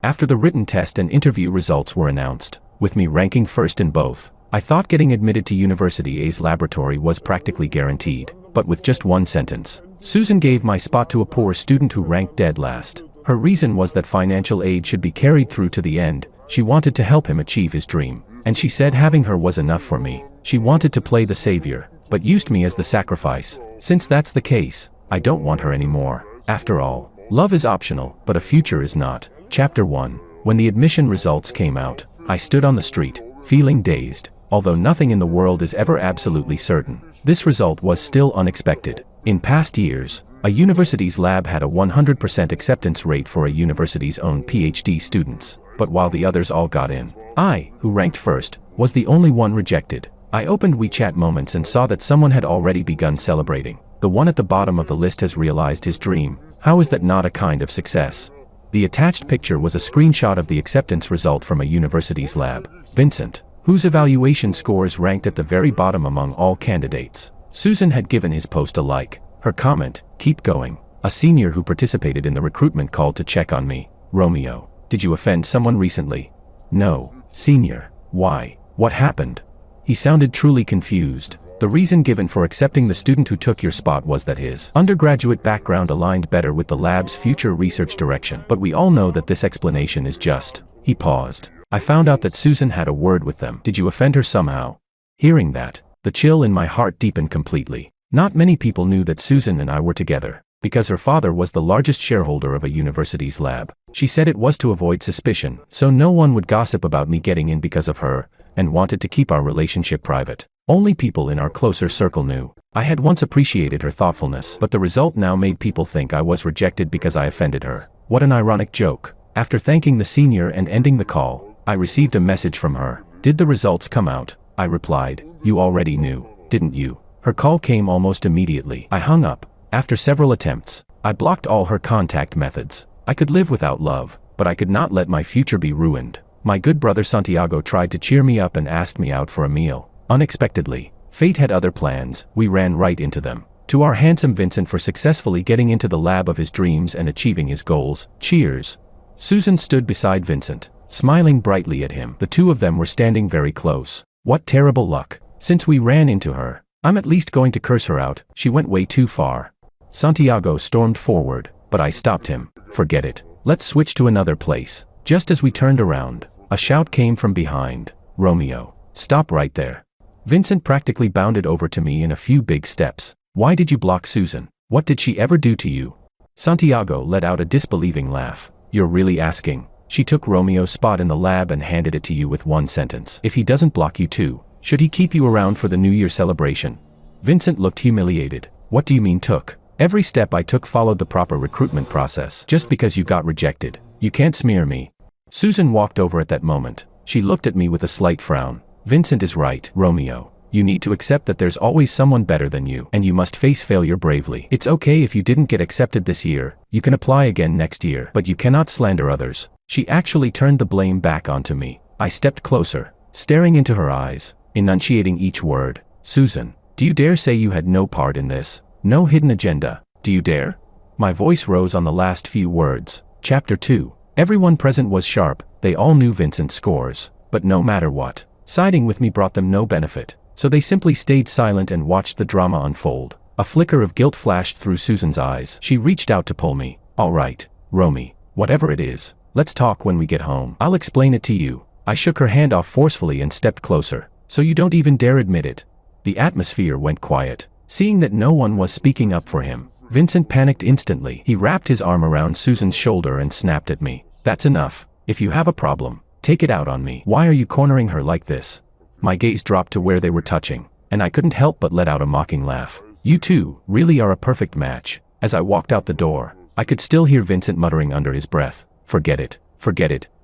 After the written test and interview results were announced, with me ranking first in both, I thought getting admitted to University A's laboratory was practically guaranteed. But with just one sentence, Susan gave my spot to a poor student who ranked dead last. Her reason was that financial aid should be carried through to the end. She wanted to help him achieve his dream. And she said having her was enough for me. She wanted to play the savior, but used me as the sacrifice. Since that's the case, I don't want her anymore. After all, love is optional, but a future is not. Chapter 1. When the admission results came out, I stood on the street, feeling dazed. Although nothing in the world is ever absolutely certain, this result was still unexpected. In past years, a university's lab had a 100% acceptance rate for a university's own PhD students. But while the others all got in, I, who ranked first, was the only one rejected. I opened WeChat Moments and saw that someone had already begun celebrating. The one at the bottom of the list has realized his dream. How is that not a kind of success? The attached picture was a screenshot of the acceptance result from a university's lab. Vincent, whose evaluation scores ranked at the very bottom among all candidates. Susan had given his post a like. Her comment, "Keep going." A senior who participated in the recruitment called to check on me. "Romeo, did you offend someone recently?" "No, senior. Why? What happened?" He sounded truly confused. The reason given for accepting the student who took your spot was that his undergraduate background aligned better with the lab's future research direction. But we all know that this explanation is just. He paused. I found out that Susan had a word with them. Did you offend her somehow? Hearing that, the chill in my heart deepened completely. Not many people knew that Susan and I were together, because her father was the largest shareholder of a university's lab. She said it was to avoid suspicion, so no one would gossip about me getting in because of her, and wanted to keep our relationship private. Only people in our closer circle knew. I had once appreciated her thoughtfulness, but the result now made people think I was rejected because I offended her. What an ironic joke. After thanking the senior and ending the call, I received a message from her. "Did the results come out?" I replied. "You already knew, didn't you?" Her call came almost immediately. I hung up. After several attempts, I blocked all her contact methods. I could live without love, but I could not let my future be ruined. My good brother Santiago tried to cheer me up and asked me out for a meal. Unexpectedly, fate had other plans. We ran right into them. To our handsome Vincent for successfully getting into the lab of his dreams and achieving his goals. Cheers. Susan stood beside Vincent, smiling brightly at him. The two of them were standing very close. What terrible luck. Since we ran into her, I'm at least going to curse her out. She went way too far. Santiago stormed forward, but I stopped him. Forget it. Let's switch to another place. Just as we turned around, a shout came from behind. "Romeo, stop right there." Vincent practically bounded over to me in a few big steps. "Why did you block Susan? What did she ever do to you?" Santiago let out a disbelieving laugh. "You're really asking? She took Romeo's spot in the lab and handed it to you with one sentence. If he doesn't block you too, should he keep you around for the New Year celebration?" Vincent looked humiliated. "What do you mean took? Every step I took followed the proper recruitment process. Just because you got rejected, you can't smear me." Susan walked over at that moment. She looked at me with a slight frown. "Vincent is right, Romeo. You need to accept that there's always someone better than you, and you must face failure bravely. It's okay if you didn't get accepted this year. You can apply again next year, but you cannot slander others." She actually turned the blame back onto me. I stepped closer, staring into her eyes, enunciating each word. "Susan, do you dare say you had no part in this? No hidden agenda? Do you dare?" My voice rose on the last few words. Chapter 2. Everyone present was sharp. They all knew Vincent's scores. But no matter what, siding with me brought them no benefit. So they simply stayed silent and watched the drama unfold. A flicker of guilt flashed through Susan's eyes. She reached out to pull me. "All right, Romy, whatever it is, let's talk when we get home. I'll explain it to you." I shook her hand off forcefully and stepped closer. "So you don't even dare admit it?" The atmosphere went quiet. Seeing that no one was speaking up for him, Vincent panicked instantly. He wrapped his arm around Susan's shoulder and snapped at me. "That's enough. If you have a problem, take it out on me. Why are you cornering her like this?" My gaze dropped to where they were touching, and I couldn't help but let out a mocking laugh. "You two really are a perfect match." As I walked out the door, I could still hear Vincent muttering under his breath. Forget it,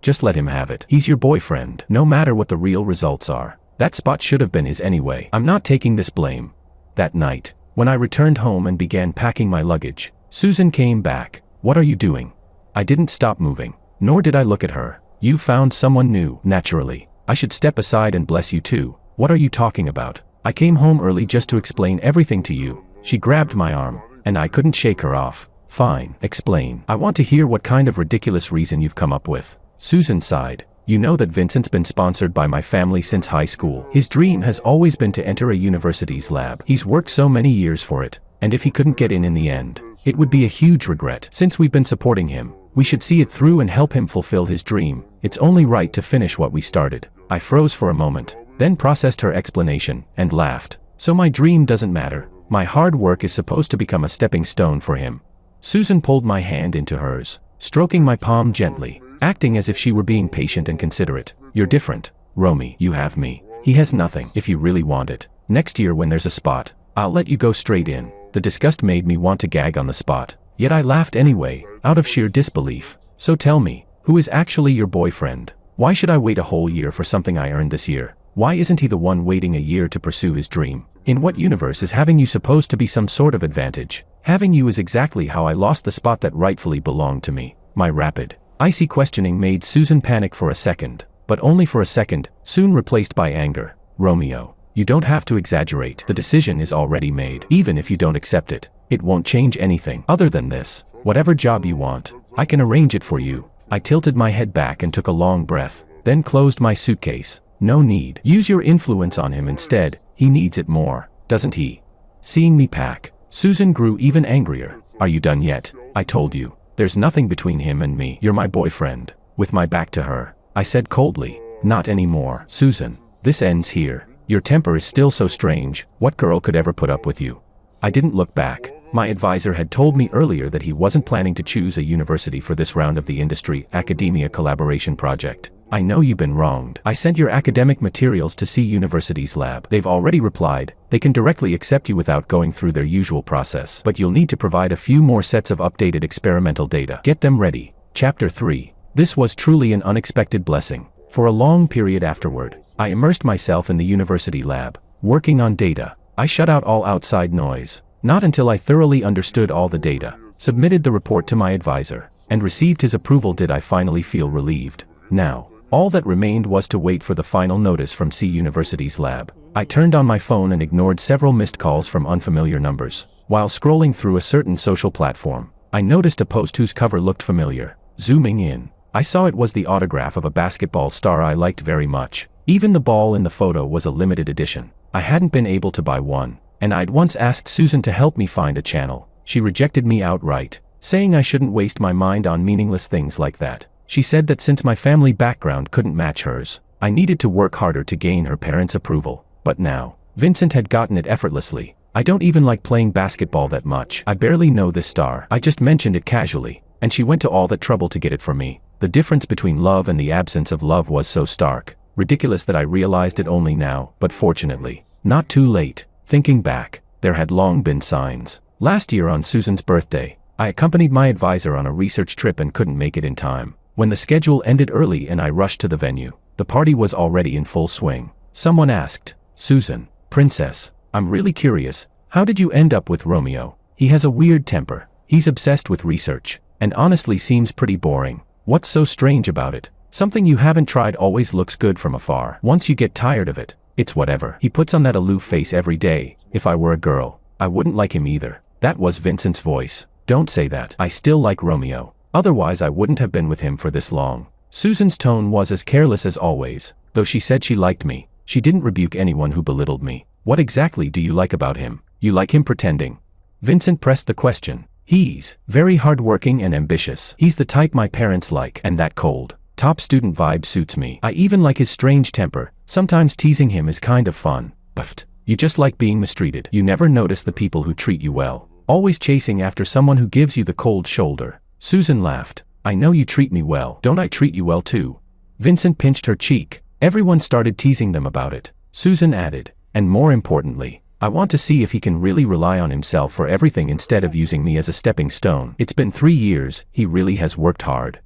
just let him have it. He's your boyfriend. No matter what the real results are, that spot should have been his anyway. I'm not taking this blame." That night, when I returned home and began packing my luggage, Susan came back. "What are you doing?" I didn't stop moving, nor did I look at her. "You found someone new." "Naturally. I should step aside and bless you too." "What are you talking about? I came home early just to explain everything to you." She grabbed my arm, and I couldn't shake her off. "Fine, explain. I want to hear what kind of ridiculous reason you've come up with." Susan sighed. You know that Vincent's been sponsored by my family since high school. His dream has always been to enter a university's lab. He's worked so many years for it, and if he couldn't get in the end, it would be a huge regret. Since we've been supporting him, we should see it through and help him fulfill his dream. It's only right to finish what we started. I froze for a moment, then processed her explanation, and laughed. So my dream doesn't matter. My hard work is supposed to become a stepping stone for him. Susan pulled my hand into hers, stroking my palm gently, acting as if she were being patient and considerate. You're different, Romy. You have me. He has nothing. If you really want it, next year when there's a spot, I'll let you go straight in. The disgust made me want to gag on the spot, yet I laughed anyway, out of sheer disbelief. So tell me, who is actually your boyfriend? Why should I wait a whole year for something I earned this year? Why isn't he the one waiting a year to pursue his dream? In what universe is having you supposed to be some sort of advantage? Having you is exactly how I lost the spot that rightfully belonged to me. My rapid, icy questioning made Susan panic for a second, but only for a second, soon replaced by anger. Romeo, you don't have to exaggerate. The decision is already made. Even if you don't accept it, it won't change anything. Other than this, whatever job you want, I can arrange it for you. I tilted my head back and took a long breath, then closed my suitcase. No need. Use your influence on him instead. He needs it more, doesn't he? Seeing me pack, Susan grew even angrier. Are you done yet? I told you, there's nothing between him and me. You're my boyfriend. With my back to her, I said coldly. Not anymore, Susan. This ends here. Your temper is still so strange. What girl could ever put up with you? I didn't look back. My advisor had told me earlier that he wasn't planning to choose a university for this round of the industry-academia collaboration project. I know you've been wronged. I sent your academic materials to C University's lab. They've already replied. They can directly accept you without going through their usual process. But you'll need to provide a few more sets of updated experimental data. Get them ready. Chapter 3. This was truly an unexpected blessing. For a long period afterward, I immersed myself in the university lab, working on data. I shut out all outside noise. Not until I thoroughly understood all the data, submitted the report to my advisor, and received his approval did I finally feel relieved. Now, all that remained was to wait for the final notice from C University's lab. I turned on my phone and ignored several missed calls from unfamiliar numbers. While scrolling through a certain social platform, I noticed a post whose cover looked familiar. Zooming in, I saw it was the autograph of a basketball star I liked very much. Even the ball in the photo was a limited edition. I hadn't been able to buy one, and I'd once asked Susan to help me find a channel. She rejected me outright, saying I shouldn't waste my mind on meaningless things like that. She said that since my family background couldn't match hers, I needed to work harder to gain her parents' approval. But now, Vincent had gotten it effortlessly. I don't even like playing basketball that much. I barely know this star. I just mentioned it casually, and she went to all that trouble to get it for me. The difference between love and the absence of love was so stark, ridiculous that I realized it only now, but fortunately, not too late. Thinking back, there had long been signs. Last year on Susan's birthday, I accompanied my advisor on a research trip and couldn't make it in time. When the schedule ended early and I rushed to the venue, the party was already in full swing. Someone asked, Susan, Princess, I'm really curious, how did you end up with Romeo? He has a weird temper, he's obsessed with research, and honestly seems pretty boring. What's so strange about it? Something you haven't tried always looks good from afar. Once you get tired of it, it's whatever. He puts on that aloof face every day. If I were a girl, I wouldn't like him either. That was Vincent's voice. Don't say that. I still like Romeo. Otherwise I wouldn't have been with him for this long. Susan's tone was as careless as always. Though she said she liked me, she didn't rebuke anyone who belittled me. What exactly do you like about him? You like him pretending? Vincent pressed the question. He's very hardworking and ambitious. He's the type my parents like, and that cold, top student vibe suits me. I even like his strange temper. Sometimes teasing him is kind of fun. But you just like being mistreated. You never notice the people who treat you well. Always chasing after someone who gives you the cold shoulder. Susan laughed. I know you treat me well. Don't I treat you well too? Vincent pinched her cheek. Everyone started teasing them about it. Susan added, and more importantly, I want to see if he can really rely on himself for everything instead of using me as a stepping stone. It's been 3 years, he really has worked hard.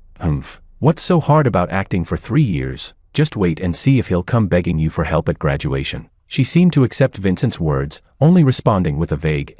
What's so hard about acting for 3 years? Just wait and see if he'll come begging you for help at graduation. She seemed to accept Vincent's words, only responding with a vague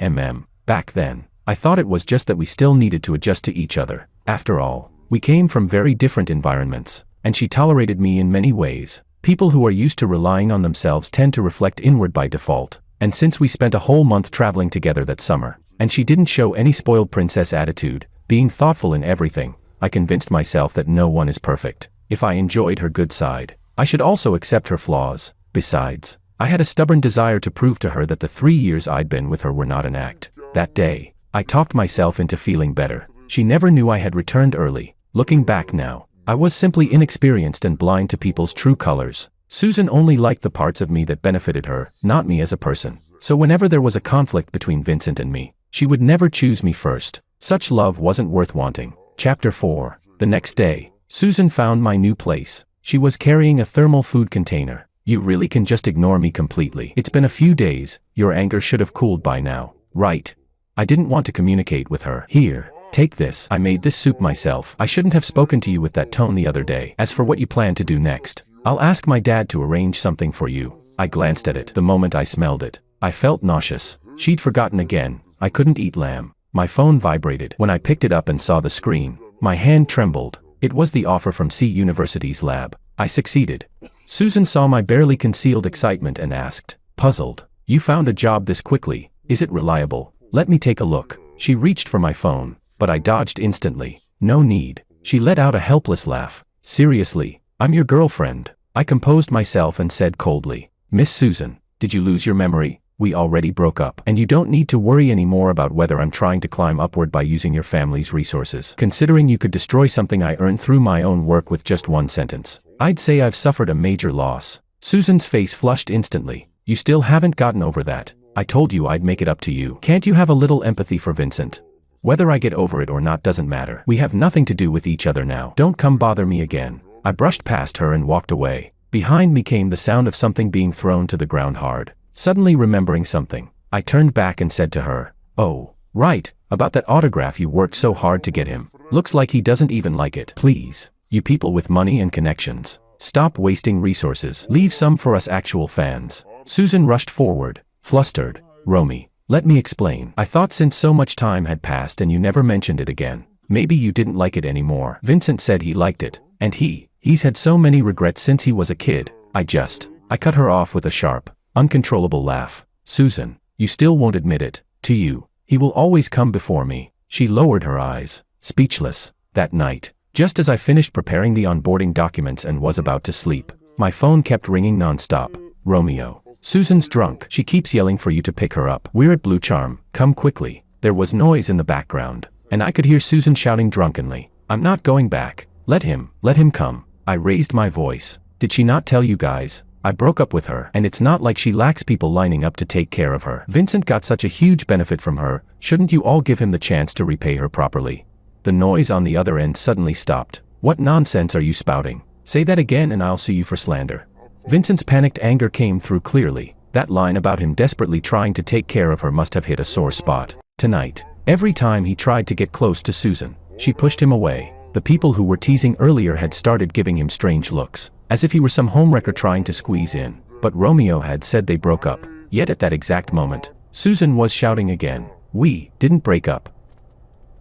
Back then, I thought it was just that we still needed to adjust to each other. After all, we came from very different environments, and she tolerated me in many ways. People who are used to relying on themselves tend to reflect inward by default. And since we spent a whole month traveling together that summer, and she didn't show any spoiled princess attitude, being thoughtful in everything, I convinced myself that no one is perfect. If I enjoyed her good side, I should also accept her flaws. Besides, I had a stubborn desire to prove to her that the 3 years I'd been with her were not an act. That day, I talked myself into feeling better. She never knew I had returned early. Looking back now, I was simply inexperienced and blind to people's true colors. Susan only liked the parts of me that benefited her, not me as a person. So whenever there was a conflict between Vincent and me, she would never choose me first. Such love wasn't worth wanting. Chapter 4. The next day, Susan found my new place. She was carrying a thermal food container. You really can just ignore me completely. It's been a few days. Your anger should have cooled by now. Right. I didn't want to communicate with her. Here, take this. I made this soup myself. I shouldn't have spoken to you with that tone the other day. As for what you plan to do next, I'll ask my dad to arrange something for you. I glanced at it. The moment I smelled it, I felt nauseous. She'd forgotten again. I couldn't eat lamb. My phone vibrated. When I picked it up and saw the screen, my hand trembled. It was the offer from C University's lab. I succeeded. Susan saw my barely concealed excitement and asked, puzzled, "You found a job this quickly. Is it reliable? Let me take a look." She reached for my phone, but I dodged instantly. No need. She let out a helpless laugh. "Seriously, I'm your girlfriend." I composed myself and said coldly, "Miss Susan, did you lose your memory? We already broke up, and you don't need to worry anymore about whether I'm trying to climb upward by using your family's resources. Considering you could destroy something I earned through my own work with just one sentence, I'd say I've suffered a major loss." Susan's face flushed instantly. "You still haven't gotten over that. I told you I'd make it up to you. Can't you have a little empathy for Vincent? Whether I get over it or not doesn't matter. We have nothing to do with each other now. Don't come bother me again." I brushed past her and walked away. Behind me came the sound of something being thrown to the ground hard. Suddenly remembering something, I turned back and said to her, "Oh, right, about that autograph you worked so hard to get him. Looks like he doesn't even like it. Please, you people with money and connections, stop wasting resources. Leave some for us actual fans." Susan rushed forward, flustered. "Romy, let me explain. I thought since so much time had passed and you never mentioned it again, maybe you didn't like it anymore. Vincent said he liked it, and he's had so many regrets since he was a kid. I cut her off with a sharp, uncontrollable laugh. "Susan, you still won't admit it. To you, he will always come before me." She lowered her eyes, speechless. That night, just as I finished preparing the onboarding documents and was about to sleep, my phone kept ringing nonstop. "Romeo, Susan's drunk. She keeps yelling for you to pick her up. We're at Blue Charm. Come quickly." There was noise in the background, and I could hear Susan shouting drunkenly, "I'm not going back. Let him come." I raised my voice. "Did she not tell you guys? I broke up with her, and it's not like she lacks people lining up to take care of her. Vincent got such a huge benefit from her. Shouldn't you all give him the chance to repay her properly?" The noise on the other end suddenly stopped. "What nonsense are you spouting? Say that again and I'll sue you for slander." Vincent's panicked anger came through clearly. That line about him desperately trying to take care of her must have hit a sore spot. Tonight, every time he tried to get close to Susan, she pushed him away. The people who were teasing earlier had started giving him strange looks, as if he were some homewrecker trying to squeeze in. But Romeo had said they broke up. Yet at that exact moment, Susan was shouting again, "We didn't break up."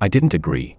I didn't agree.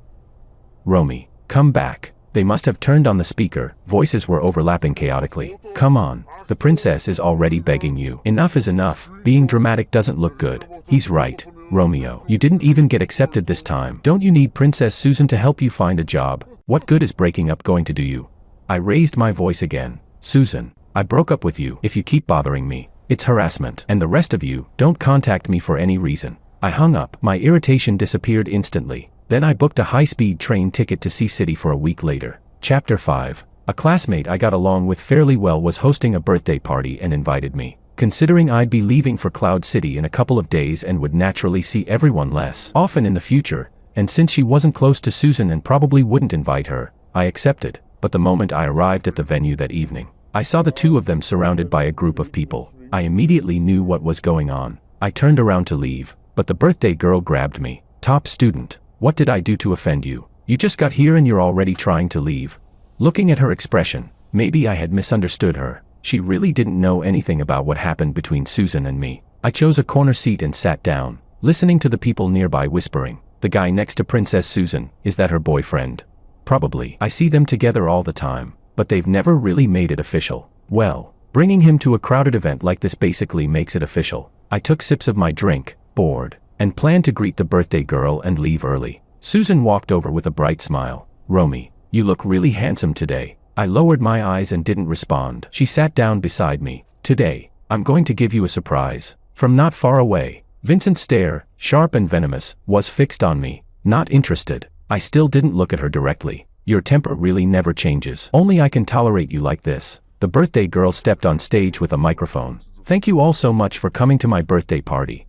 "Romy, come back." They must have turned on the speaker. Voices were overlapping chaotically. "Come on, the princess is already begging you. Enough is enough. Being dramatic doesn't look good." "He's right, Romeo. You didn't even get accepted this time. Don't you need Princess Susan to help you find a job? What good is breaking up going to do you?" I raised my voice again. "Susan, I broke up with you. If you keep bothering me, it's harassment. And the rest of you, don't contact me for any reason." I hung up. My irritation disappeared instantly. Then I booked a high-speed train ticket to C-City for a week later. Chapter 5. A classmate I got along with fairly well was hosting a birthday party and invited me. Considering I'd be leaving for Cloud City in a couple of days and would naturally see everyone less often in the future, and since she wasn't close to Susan and probably wouldn't invite her, I accepted. But the moment I arrived at the venue that evening, I saw the two of them surrounded by a group of people. I immediately knew what was going on. I turned around to leave, but the birthday girl grabbed me. "Top student, what did I do to offend you? You just got here and you're already trying to leave." Looking at her expression, maybe I had misunderstood her. She really didn't know anything about what happened between Susan and me. I chose a corner seat and sat down, listening to the people nearby whispering. "The guy next to Princess Susan, is that her boyfriend?" "Probably. I see them together all the time, but they've never really made it official." "Well, bringing him to a crowded event like this basically makes it official." I took sips of my drink, bored, and planned to greet the birthday girl and leave early. Susan walked over with a bright smile. "Romy, you look really handsome today. I lowered my eyes and didn't respond. She sat down beside me. Today, I'm going to give you a surprise. From not far away, Vincent's stare, sharp and venomous, was fixed on me. Not interested. I still didn't look at her directly. Your temper really never changes. Only I can tolerate you like this. The birthday girl stepped on stage with a microphone. Thank you all so much for coming to my birthday party.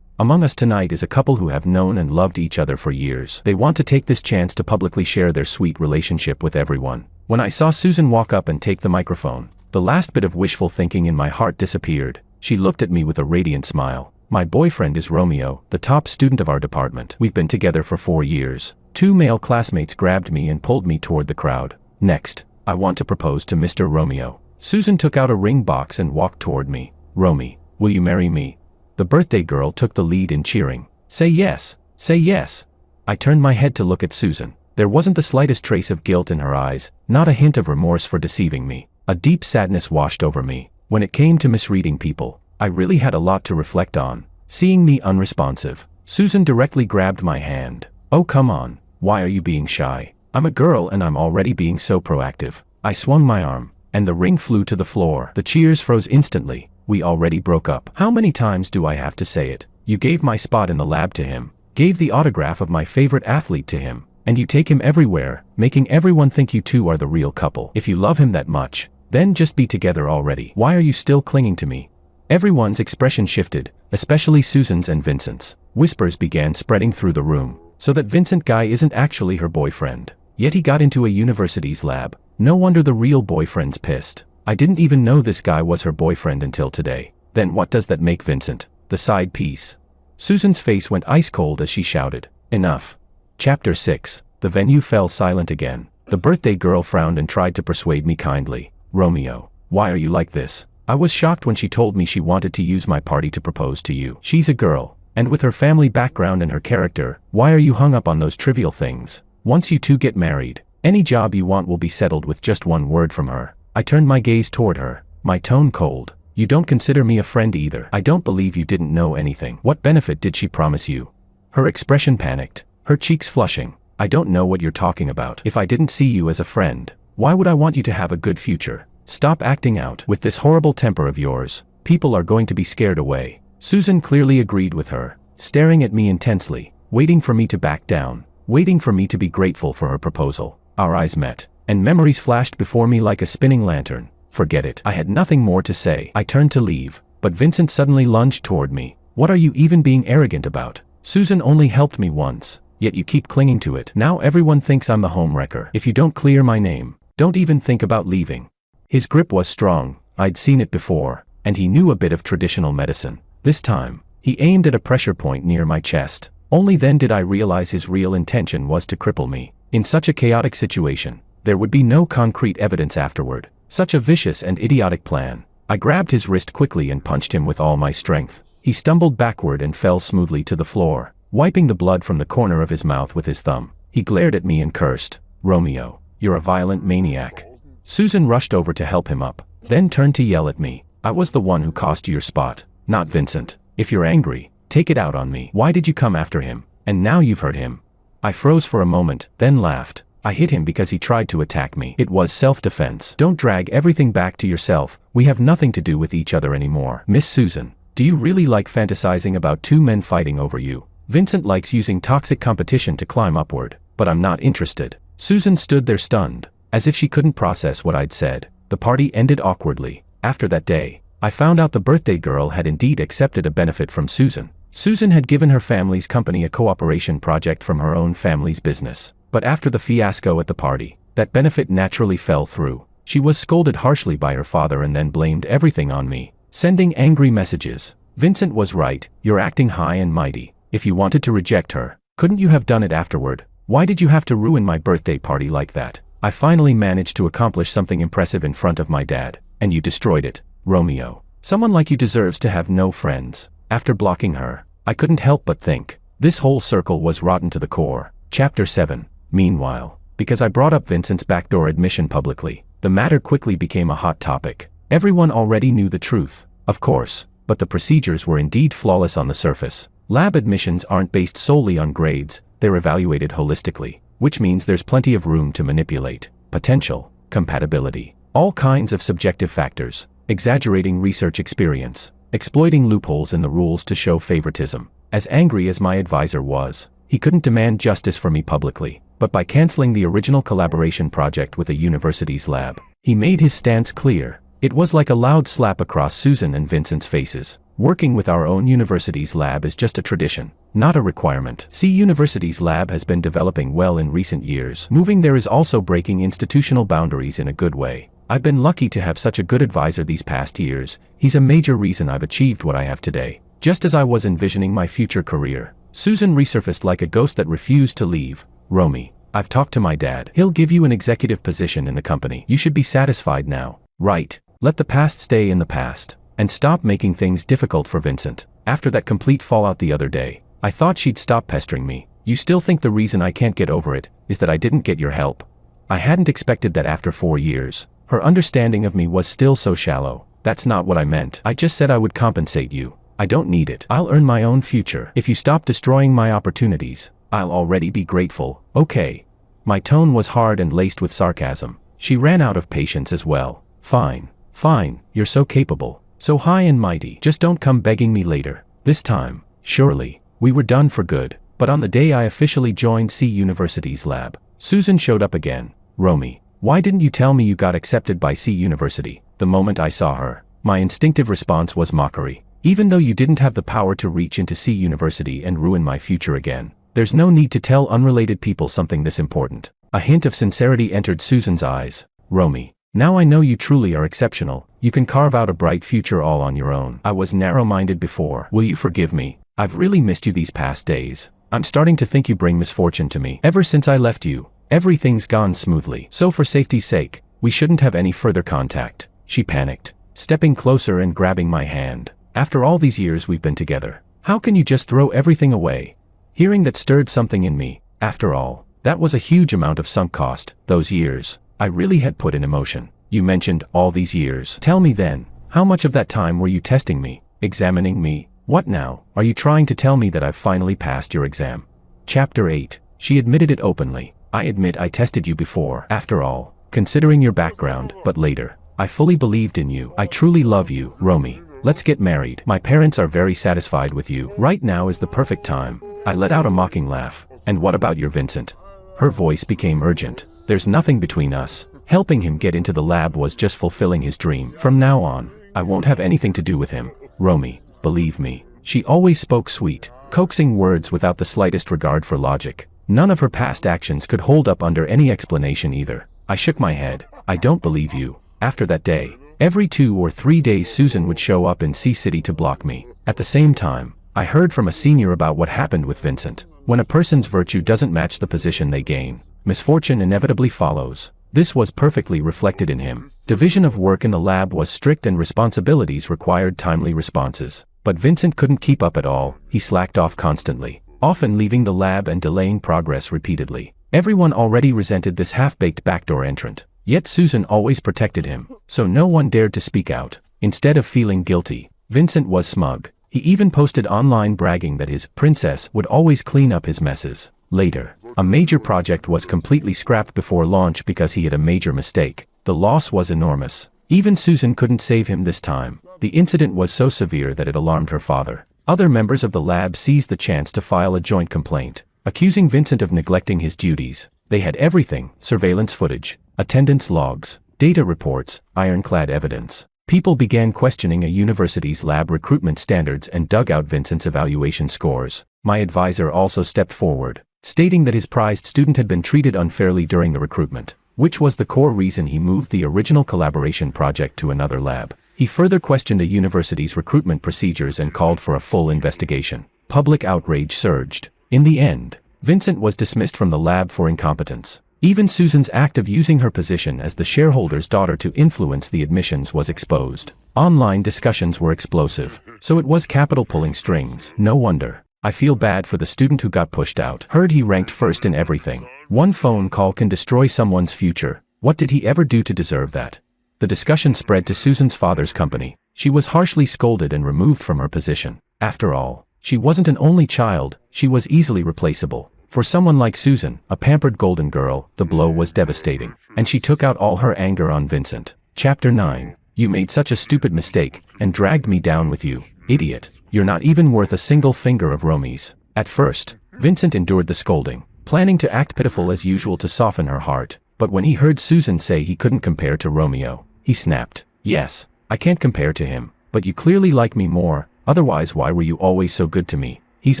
Among us tonight is a couple who have known and loved each other for years. They want to take this chance to publicly share their sweet relationship with everyone. When I saw Susan walk up and take the microphone, the last bit of wishful thinking in my heart disappeared. She looked at me with a radiant smile. My boyfriend is Romeo, the top student of our department. We've been together for 4 years. 2 male classmates grabbed me and pulled me toward the crowd. Next, I want to propose to Mr. Romeo. Susan took out a ring box and walked toward me. Romy, will you marry me? The birthday girl took the lead in cheering. Say yes, say yes. I turned my head to look at Susan. There wasn't the slightest trace of guilt in her eyes, not a hint of remorse for deceiving me. A deep sadness washed over me. When it came to misreading people, I really had a lot to reflect on. Seeing me unresponsive, Susan directly grabbed my hand. Oh come on, why are you being shy? I'm a girl and I'm already being so proactive. I swung my arm, and the ring flew to the floor. The cheers froze instantly. We already broke up. How many times do I have to say it? You gave my spot in the lab to him, gave the autograph of my favorite athlete to him, and you take him everywhere, making everyone think you two are the real couple. If you love him that much, then just be together already. Why are you still clinging to me? Everyone's expression shifted, especially Susan's and Vincent's. Whispers began spreading through the room. So that Vincent guy isn't actually her boyfriend. Yet he got into a university's lab. No wonder the real boyfriend's pissed. I didn't even know this guy was her boyfriend until today. Then what does that make Vincent? The side piece. Susan's face went ice cold as she shouted, "Enough." Chapter 6. The venue fell silent again. The birthday girl frowned and tried to persuade me kindly. Romeo, why are you like this? I was shocked when she told me she wanted to use my party to propose to you. She's a girl, and with her family background and her character, why are you hung up on those trivial things? Once you two get married, any job you want will be settled with just one word from her. I turned my gaze toward her, my tone cold. You don't consider me a friend either. I don't believe you didn't know anything. What benefit did she promise you? Her expression panicked, her cheeks flushing. I don't know what you're talking about. If I didn't see you as a friend, why would I want you to have a good future? Stop acting out. With this horrible temper of yours, people are going to be scared away. Susan clearly agreed with her, staring at me intensely, waiting for me to back down, waiting for me to be grateful for her proposal. Our eyes met, and memories flashed before me like a spinning lantern. Forget it. I had nothing more to say. I turned to leave, but Vincent suddenly lunged toward me. What are you even being arrogant about? Susan only helped me once, yet you keep clinging to it. Now everyone thinks I'm the homewrecker. If you don't clear my name, don't even think about leaving. His grip was strong. I'd seen it before, and he knew a bit of traditional medicine. This time, he aimed at a pressure point near my chest. Only then did I realize his real intention was to cripple me. In such a chaotic situation, there would be no concrete evidence afterward. Such a vicious and idiotic plan. I grabbed his wrist quickly and punched him with all my strength. He stumbled backward and fell smoothly to the floor, wiping the blood from the corner of his mouth with his thumb. He glared at me and cursed. Romeo, you're a violent maniac. Susan rushed over to help him up, then turned to yell at me. I was the one who cost you your spot, not Vincent. If you're angry, take it out on me. Why did you come after him? And now you've hurt him. I froze for a moment, then laughed. I hit him because he tried to attack me. It was self-defense. Don't drag everything back to yourself. We have nothing to do with each other anymore. Miss Susan, do you really like fantasizing about 2 men fighting over you? Vincent likes using toxic competition to climb upward, but I'm not interested. Susan stood there stunned, as if she couldn't process what I'd said. The party ended awkwardly. After that day, I found out the birthday girl had indeed accepted a benefit from Susan. Susan had given her family's company a cooperation project from her own family's business. But after the fiasco at the party, that benefit naturally fell through. She was scolded harshly by her father and then blamed everything on me, sending angry messages. Vincent was right, you're acting high and mighty. If you wanted to reject her, couldn't you have done it afterward? Why did you have to ruin my birthday party like that? I finally managed to accomplish something impressive in front of my dad, and you destroyed it. Romeo, someone like you deserves to have no friends. After blocking her, I couldn't help but think, this whole circle was rotten to the core. Chapter 7. Meanwhile, because I brought up Vincent's backdoor admission publicly, the matter quickly became a hot topic. Everyone already knew the truth, of course, but the procedures were indeed flawless on the surface. Lab admissions aren't based solely on grades, they're evaluated holistically, which means there's plenty of room to manipulate. Potential. compatibility, all kinds of subjective factors, exaggerating research experience, exploiting loopholes in the rules to show favoritism. As angry as my advisor was, he couldn't demand justice for me publicly, but by canceling the original collaboration project with a university's lab, he made his stance clear. It was like a loud slap across Susan and Vincent's faces. Working with our own university's lab is just a tradition, not a requirement. See, university's lab has been developing well in recent years. Moving there is also breaking institutional boundaries in a good way. I've been lucky to have such a good advisor these past years. He's a major reason I've achieved what I have today. Just as I was envisioning my future career, Susan resurfaced like a ghost that refused to leave. Romy, I've talked to my dad. He'll give you an executive position in the company. You should be satisfied now. Right. Let the past stay in the past. And stop making things difficult for Vincent. After that complete fallout the other day, I thought she'd stop pestering me. You still think the reason I can't get over it is that I didn't get your help? I hadn't expected that after 4 years. Her understanding of me was still so shallow. That's not what I meant. I just said I would compensate you. I don't need it. I'll earn my own future. If you stop destroying my opportunities, I'll already be grateful. Okay. My tone was hard and laced with sarcasm. She ran out of patience as well. Fine. Fine. You're so capable. So high and mighty. Just don't come begging me later. This time, surely, we were done for good. But on the day I officially joined C University's lab, Susan showed up again. Romy, why didn't you tell me you got accepted by C University? The moment I saw her, my instinctive response was mockery. Even though you didn't have the power to reach into C University and ruin my future again, there's no need to tell unrelated people something this important. A hint of sincerity entered Susan's eyes. Romy, now I know you truly are exceptional. You can carve out a bright future all on your own. I was narrow-minded before. Will you forgive me? I've really missed you these past days. I'm starting to think you bring misfortune to me. Ever since I left you, everything's gone smoothly. So for safety's sake, we shouldn't have any further contact. She panicked, stepping closer and grabbing my hand. After all these years we've been together, how can you just throw everything away? Hearing that stirred something in me. After all, that was a huge amount of sunk cost. Those years, I really had put in emotion. You mentioned all these years. Tell me then, how much of that time were you testing me, examining me? What now? Are you trying to tell me that I've finally passed your exam? Chapter 8. She admitted it openly. I admit I tested you before. After all, considering your background, but later, I fully believed in you. I truly love you, Romy. Let's get married. My parents are very satisfied with you. Right now is the perfect time. I let out a mocking laugh. And what about your Vincent? Her voice became urgent. There's nothing between us. Helping him get into the lab was just fulfilling his dream. From now on, I won't have anything to do with him. Romy, believe me. She always spoke sweet, coaxing words without the slightest regard for logic. None of her past actions could hold up under any explanation either. I shook my head. I don't believe you. After that day, every 2 or 3 days Susan would show up in C City to block me. At the same time, I heard from a senior about what happened with Vincent. When a person's virtue doesn't match the position they gain, misfortune inevitably follows. This was perfectly reflected in him. Division of work in the lab was strict and responsibilities required timely responses. But Vincent couldn't keep up at all. He slacked off constantly, often leaving the lab and delaying progress repeatedly. Everyone already resented this half-baked backdoor entrant. Yet Susan always protected him, so no one dared to speak out. Instead of feeling guilty, Vincent was smug. He even posted online bragging that his princess would always clean up his messes. Later, a major project was completely scrapped before launch because he had a major mistake. The loss was enormous. Even Susan couldn't save him this time. The incident was so severe that it alarmed her father. Other members of the lab seized the chance to file a joint complaint, accusing Vincent of neglecting his duties. They had everything: surveillance footage, attendance logs, data reports, ironclad evidence. People began questioning a university's lab recruitment standards and dug out Vincent's evaluation scores. My advisor also stepped forward, stating that his prized student had been treated unfairly during the recruitment, which was the core reason he moved the original collaboration project to another lab. He further questioned a university's recruitment procedures and called for a full investigation. Public outrage surged. In the end, Vincent was dismissed from the lab for incompetence. Even Susan's act of using her position as the shareholder's daughter to influence the admissions was exposed. Online discussions were explosive, so it was capital pulling strings. No wonder. I feel bad for the student who got pushed out. Heard he ranked first in everything. One phone call can destroy someone's future. What did he ever do to deserve that? The discussion spread to Susan's father's company. She was harshly scolded and removed from her position. After all, she wasn't an only child. She was easily replaceable. For someone like Susan, a pampered golden girl, the blow was devastating, and she took out all her anger on Vincent. Chapter 9. You made such a stupid mistake, and dragged me down with you, idiot. You're not even worth a single finger of Romy's. At first, Vincent endured the scolding, planning to act pitiful as usual to soften her heart. But when he heard Susan say he couldn't compare to Romeo, he snapped. Yes, I can't compare to him, but you clearly like me more, otherwise why were you always so good to me? He's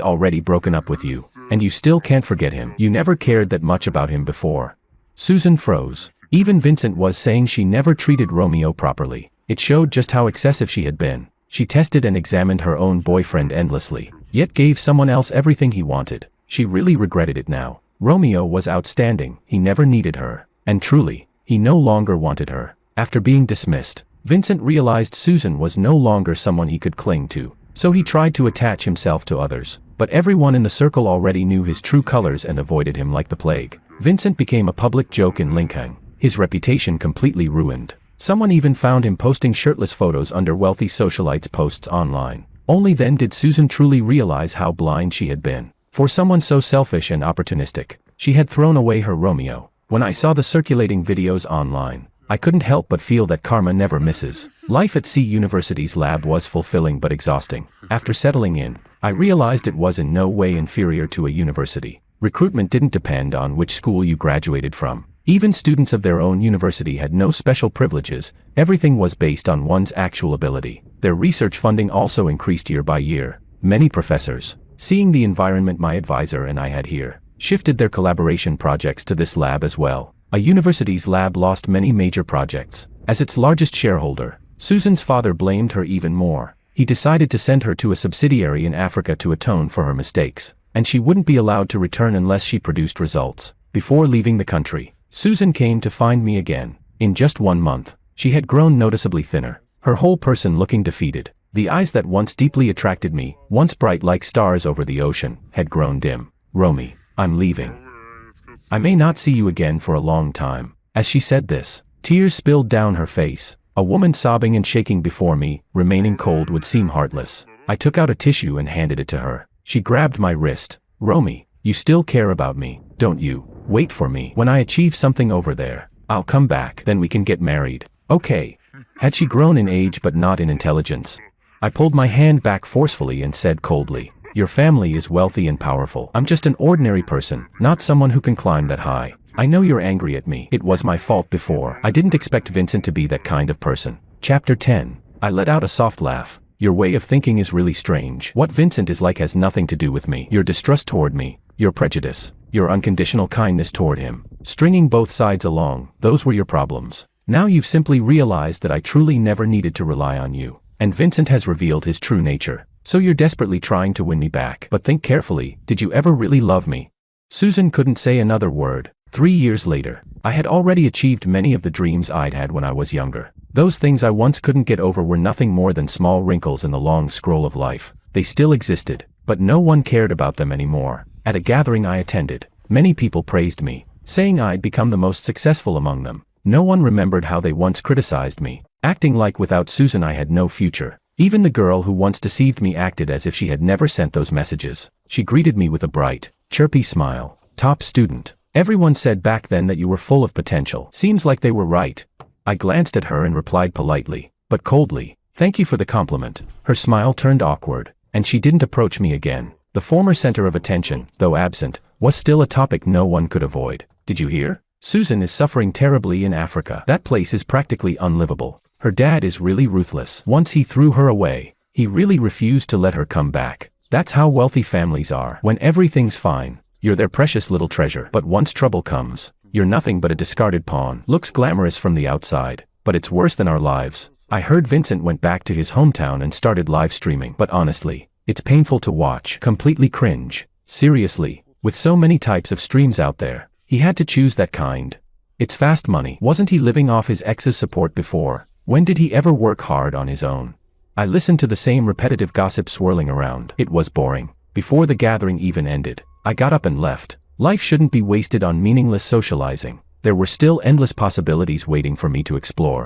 already broken up with you, and you still can't forget him. You never cared that much about him before. Susan froze. Even Vincent was saying she never treated Romeo properly. It showed just how excessive she had been. She tested and examined her own boyfriend endlessly, yet gave someone else everything he wanted. She really regretted it now. Romeo was outstanding, he never needed her. And truly, he no longer wanted her. After being dismissed, Vincent realized Susan was no longer someone he could cling to. So he tried to attach himself to others. But everyone in the circle already knew his true colors and avoided him like the plague. Vincent became a public joke in Lincoln. His reputation completely ruined. Someone even found him posting shirtless photos under wealthy socialites' posts online. Only then did Susan truly realize how blind she had been. For someone so selfish and opportunistic, she had thrown away her Romeo. When I saw the circulating videos online, I couldn't help but feel that karma never misses. Life at C University's lab was fulfilling but exhausting. After settling in, I realized it was in no way inferior to a university. Recruitment didn't depend on which school you graduated from. Even students of their own university had no special privileges. Everything was based on one's actual ability. Their research funding also increased year by year. Many professors, seeing the environment my advisor and I had here, shifted their collaboration projects to this lab as well. A university's lab lost many major projects. As its largest shareholder, Susan's father blamed her even more. He decided to send her to a subsidiary in Africa to atone for her mistakes, and she wouldn't be allowed to return unless she produced results. Before leaving the country, Susan came to find me again. In just 1 month, she had grown noticeably thinner, her whole person looking defeated. The eyes that once deeply attracted me, once bright like stars over the ocean, had grown dim. Romy, I'm leaving. I may not see you again for a long time. As she said this, tears spilled down her face. A woman sobbing and shaking before me, remaining cold would seem heartless. I took out a tissue and handed it to her. She grabbed my wrist. Romy, you still care about me, don't you? Wait for me. When I achieve something over there, I'll come back. Then we can get married. Okay. Had she grown in age but not in intelligence? I pulled my hand back forcefully and said coldly, your family is wealthy and powerful. I'm just an ordinary person, not someone who can climb that high. I know you're angry at me. It was my fault before. I didn't expect Vincent to be that kind of person. Chapter 10. I let out a soft laugh. Your way of thinking is really strange. What Vincent is like has nothing to do with me. Your distrust toward me, your prejudice, your unconditional kindness toward him, stringing both sides along, those were your problems. Now you've simply realized that I truly never needed to rely on you. And Vincent has revealed his true nature. So you're desperately trying to win me back. But think carefully, did you ever really love me? Susan couldn't say another word. 3 years later, I had already achieved many of the dreams I'd had when I was younger. Those things I once couldn't get over were nothing more than small wrinkles in the long scroll of life. They still existed, but no one cared about them anymore. At a gathering I attended, many people praised me, saying I'd become the most successful among them. No one remembered how they once criticized me, acting like without Susan I had no future. Even the girl who once deceived me acted as if she had never sent those messages. She greeted me with a bright, chirpy smile. Top student. Everyone said back then that you were full of potential. Seems like they were right. I glanced at her and replied politely, but coldly, thank you for the compliment. Her smile turned awkward, and she didn't approach me again. The former center of attention, though absent, was still a topic no one could avoid. Did you hear? Susan is suffering terribly in Africa. That place is practically unlivable. Her dad is really ruthless. Once he threw her away, he really refused to let her come back. That's how wealthy families are. When everything's fine, you're their precious little treasure. But once trouble comes, you're nothing but a discarded pawn. Looks glamorous from the outside, but it's worse than our lives. I heard Vincent went back to his hometown and started live streaming. But honestly, it's painful to watch. Completely cringe. Seriously, with so many types of streams out there, he had to choose that kind. It's fast money. Wasn't he living off his ex's support before? When did he ever work hard on his own? I listened to the same repetitive gossip swirling around. It was boring. Before the gathering even ended, I got up and left. Life shouldn't be wasted on meaningless socializing. There were still endless possibilities waiting for me to explore.